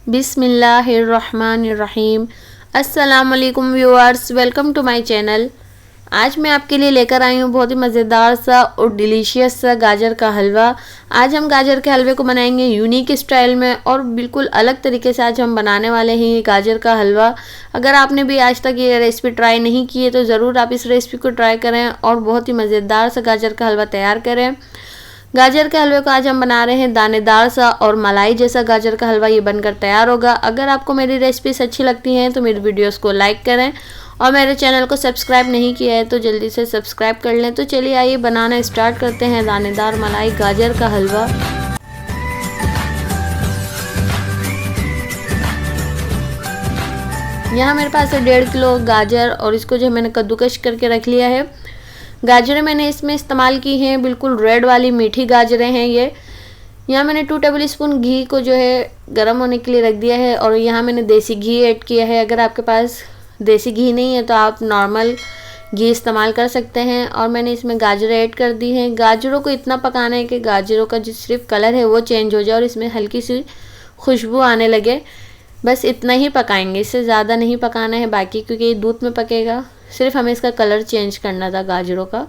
बिस्मिल्लाहिर्रहमानिर्रहीम। अस्सलामुअलैकुम viewers, welcome to my channel. आज मैं आपके लिए लेकर आई हूँ बहुत ही मज़ेदार सा और डिलीशियस सा गाजर का हलवा। आज हम गाजर के हलवे को बनाएंगे यूनिक स्टाइल में और बिल्कुल अलग तरीके से। आज हम बनाने वाले हैं ये गाजर का हलवा। अगर आपने भी आज तक ये रेसिपी ट्राई नहीं की है तो ज़रूर आप इस रेसिपी को ट्राई करें और बहुत ही मज़ेदार सा गाजर का हलवा तैयार करें। गाजर के हलवे को आज हम बना रहे हैं दानेदार सा और मलाई जैसा गाजर का हलवा ये बनकर तैयार होगा। अगर आपको मेरी रेसिपीज अच्छी लगती हैं तो मेरी वीडियोस को लाइक करें और मेरे चैनल को सब्सक्राइब नहीं किया है तो जल्दी से सब्सक्राइब कर लें। तो चलिए आइए बनाना स्टार्ट करते हैं दानेदार मलाई गाजर का हलवा। यहाँ मेरे पास है 1.5 किलो गाजर और इसको जो मैंने कद्दूकश करके रख लिया है। गाजरें मैंने इसमें इस्तेमाल की हैं बिल्कुल रेड वाली मीठी गाजरें हैं ये। यहाँ मैंने 2 टेबल स्पून घी को जो है गर्म होने के लिए रख दिया है और यहाँ मैंने देसी घी ऐड किया है। अगर आपके पास देसी घी नहीं है तो आप नॉर्मल घी इस्तेमाल कर सकते हैं। और मैंने इसमें गाजरें ऐड कर दी हैं। गाजरों को इतना पकाना है कि गाजरों का जो सिर्फ कलर है वो चेंज हो जाए और इसमें हल्की सी खुशबू आने लगे। बस इतना ही पकाएंगे, इससे ज़्यादा नहीं पकाना है बाकी, क्योंकि ये दूध में पकेगा। सिर्फ हमें इसका कलर चेंज करना था गाजरों का।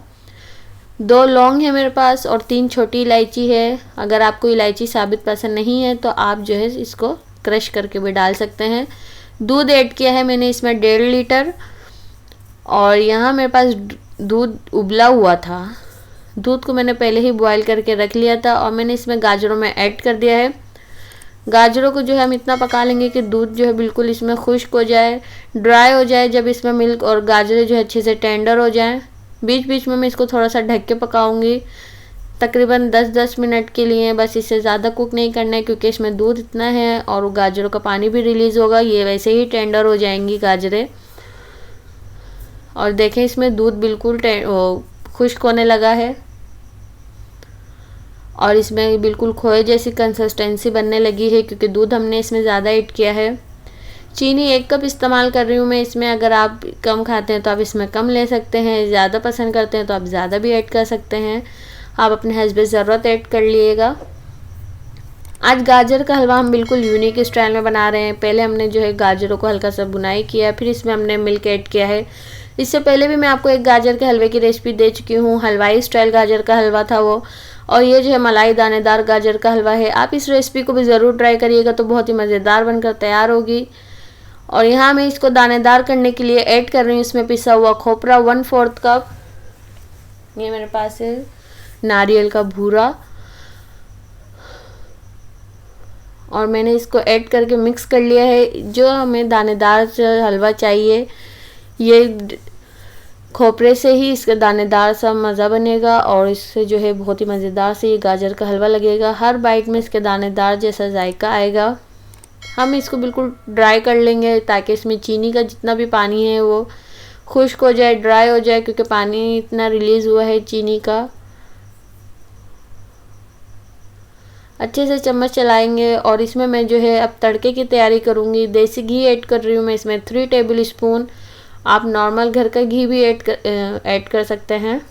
2 लौंग है मेरे पास और 3 छोटी इलायची है। अगर आपको इलायची साबित पसंद नहीं है तो आप जो है इसको क्रश करके भी डाल सकते हैं। दूध ऐड किया है मैंने इसमें 1.5 लीटर और यहाँ मेरे पास दूध उबला हुआ था। दूध को मैंने पहले ही बॉयल करके रख लिया था और मैंने इसमें गाजरों में ऐड कर दिया है। गाजरों को जो है हम इतना पका लेंगे कि दूध जो है बिल्कुल इसमें खुश्क हो जाए, ड्राई हो जाए। जब इसमें मिल्क और गाजरें जो है अच्छे से टेंडर हो जाएं, बीच बीच में मैं इसको थोड़ा सा ढक के पकाऊंगी तकरीबन 10-10 मिनट के लिए। बस इससे ज़्यादा कुक नहीं करना है क्योंकि इसमें दूध इतना है और गाजरों का पानी भी रिलीज़ होगा। ये वैसे ही टेंडर हो जाएंगी गाजरें। और देखें इसमें दूध बिल्कुल खुश्क होने लगा है और इसमें बिल्कुल खोए जैसी कंसिस्टेंसी बनने लगी है क्योंकि दूध हमने इसमें ज़्यादा ऐड किया है। चीनी 1 कप इस्तेमाल कर रही हूँ मैं इसमें। अगर आप कम खाते हैं तो आप इसमें कम ले सकते हैं, ज़्यादा पसंद करते हैं तो आप ज़्यादा भी ऐड कर सकते हैं। आप अपने हस्बे ज़रूरत ऐड कर लिएगा। आज गाजर का हलवा हम बिल्कुल यूनिक स्टाइल में बना रहे हैं। पहले हमने जो है गाजरों को हल्का सा बुनाई किया, फिर इसमें हमने मिल्क ऐड किया है। इससे पहले भी मैं आपको एक गाजर के हलवे की रेसिपी दे चुकी हूँ, हलवाई स्टाइल गाजर का हलवा था वो। और ये जो है मलाई दानेदार गाजर का हलवा है। आप इस रेसिपी को भी ज़रूर ट्राई करिएगा तो बहुत ही मज़ेदार बनकर तैयार होगी। और यहाँ मैं इसको दानेदार करने के लिए ऐड कर रही हूँ इसमें पिसा हुआ खोपरा 1/4 कप। ये मेरे पास है नारियल का भूरा और मैंने इसको ऐड करके मिक्स कर लिया है। जो हमें दानेदार हलवा चाहिए, ये खोपरे से ही इसका दानेदार सा मज़ा बनेगा और इससे जो है बहुत ही मज़ेदार से ये गाजर का हलवा लगेगा। हर बाइट में इसके दानेदार जैसा जायका आएगा। हम इसको बिल्कुल ड्राई कर लेंगे ताकि इसमें चीनी का जितना भी पानी है वो खुश्क हो जाए, ड्राई हो जाए, क्योंकि पानी इतना रिलीज़ हुआ है चीनी का। अच्छे से चम्मच चलाएंगे और इसमें मैं जो है अब तड़के की तैयारी करूँगी। देसी घी ऐड कर रही हूँ मैं इसमें 3 टेबल स्पून। आप नॉर्मल घर का घी भी ऐड कर सकते हैं।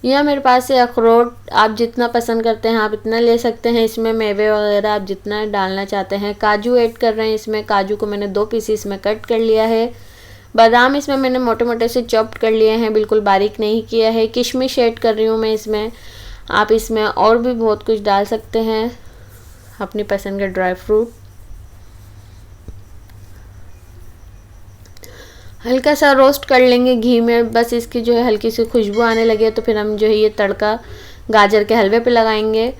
यह मेरे पास है अखरोट, आप जितना पसंद करते हैं आप इतना ले सकते हैं। इसमें मेवे वगैरह आप जितना डालना चाहते हैं। काजू ऐड कर रहे हैं इसमें। काजू को मैंने 2 पीसेस में कट कर लिया है। बादाम इसमें मैंने मोटे मोटे से चॉप्ड कर लिए हैं, बिल्कुल बारीक नहीं किया है। किशमिश ऐड कर रही हूँ मैं इसमें। आप इसमें और भी बहुत कुछ डाल सकते हैं, अपनी पसंद का ड्राई फ्रूट। हल्का सा रोस्ट कर लेंगे घी में। बस इसकी जो है हल्की सी खुशबू आने लगे तो फिर हम जो है ये तड़का गाजर के हलवे पे लगाएंगे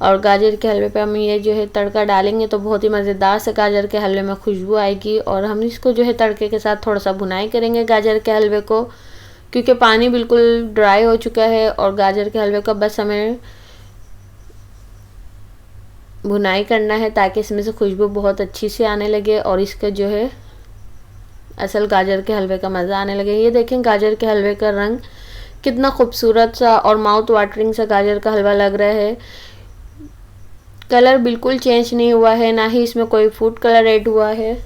और गाजर के हलवे पे हम ये जो है तड़का डालेंगे तो बहुत ही मज़ेदार से गाजर के हलवे में खुशबू आएगी। और हम इसको जो है तड़के के साथ थोड़ा सा भुनाई करेंगे गाजर के हलवे को, क्योंकि पानी बिल्कुल ड्राई हो चुका है और गाजर के हलवे का बस हमें भुनाई करना है ताकि इसमें से खुशबू बहुत अच्छी से आने लगे और इसका जो है असल गाजर के हलवे का मज़ा आने लगे। ये देखें गाजर के हलवे का रंग कितना खूबसूरत सा और माउथ वाटरिंग सा गाजर का हलवा लग रहा है। कलर बिल्कुल चेंज नहीं हुआ है, ना ही इसमें कोई फूड कलर ऐड हुआ है।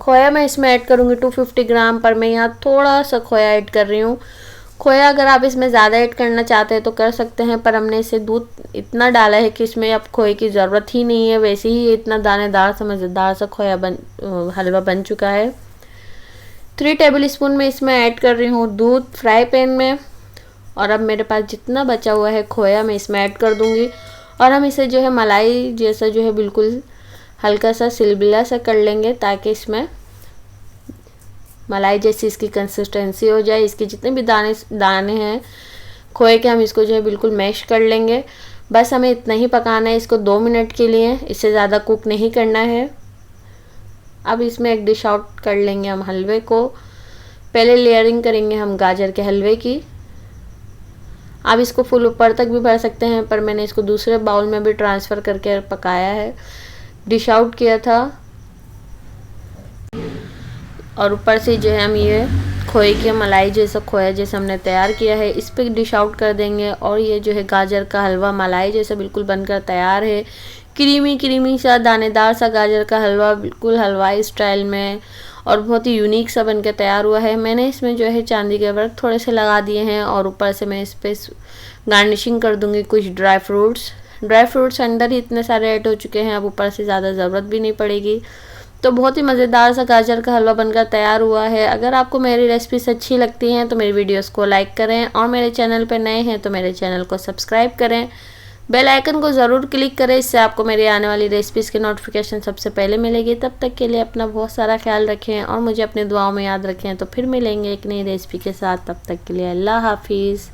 खोया मैं इसमें ऐड करूँगी 250 ग्राम, पर मैं यहाँ थोड़ा सा खोया ऐड कर रही हूँ। खोया अगर आप इसमें ज़्यादा ऐड करना चाहते हैं तो कर सकते हैं, पर हमने इसे दूध इतना डाला है कि इसमें अब खोए की ज़रूरत ही नहीं है। वैसे ही ये इतना दानेदार सा मज़ेदार सा खोया हलवा बन चुका है। 3 टेबल स्पून में इसमें ऐड कर रही हूँ दूध फ्राई पैन में। और अब मेरे पास जितना बचा हुआ है खोया मैं इसमें ऐड कर दूँगी और हम इसे जो है मलाई जैसा जो है बिल्कुल हल्का सा सिलबिला सा कर लेंगे, ताकि इसमें मलाई जैसी इसकी कंसिस्टेंसी हो जाए। इसके जितने भी दाने हैं खोए के, हम इसको जो है बिल्कुल मैश कर लेंगे। बस हमें इतना ही पकाना है इसको 2 मिनट के लिए, इससे ज़्यादा कुक नहीं करना है। अब इसमें एक डिश आउट कर लेंगे हम हलवे को। पहले लेयरिंग करेंगे हम गाजर के हलवे की। आप इसको फुल ऊपर तक भी भर सकते हैं, पर मैंने इसको दूसरे बाउल में भी ट्रांसफ़र करके पकाया है, डिश आउट किया था। और ऊपर से जो है हम ये खोए की मलाई जैसा खोया जैसा हमने तैयार किया है इस पर डिश आउट कर देंगे। और ये जो है गाजर का हलवा मलाई जैसा बिल्कुल बनकर तैयार है। क्रीमी क्रीमी सा दानेदार सा गाजर का हलवा बिल्कुल हलवाई स्टाइल में और बहुत ही यूनिक सा बनकर तैयार हुआ है। मैंने इसमें जो है चांदी के वर्क थोड़े से लगा दिए हैं और ऊपर से मैं इस पर गार्निशिंग कर दूँगी कुछ ड्राई फ्रूट्स अंदर ही इतने सारे ऐड हो चुके हैं, अब ऊपर से ज़्यादा ज़रूरत भी नहीं पड़ेगी। तो बहुत ही मज़ेदार सा गाजर का हलवा बनकर तैयार हुआ है। अगर आपको मेरी रेसिपीज अच्छी लगती हैं तो मेरी वीडियोस को लाइक करें और मेरे चैनल पर नए हैं तो मेरे चैनल को सब्सक्राइब करें। बेल आइकन को ज़रूर क्लिक करें, इससे आपको मेरी आने वाली रेसिपीज़ की नोटिफिकेशन सबसे पहले मिलेगी। तब तक के लिए अपना बहुत सारा ख्याल रखें और मुझे अपनी दुआओं में याद रखें। तो फिर मिलेंगे एक नई रेसिपी के साथ, तब तक के लिए अल्लाह हाफिज़।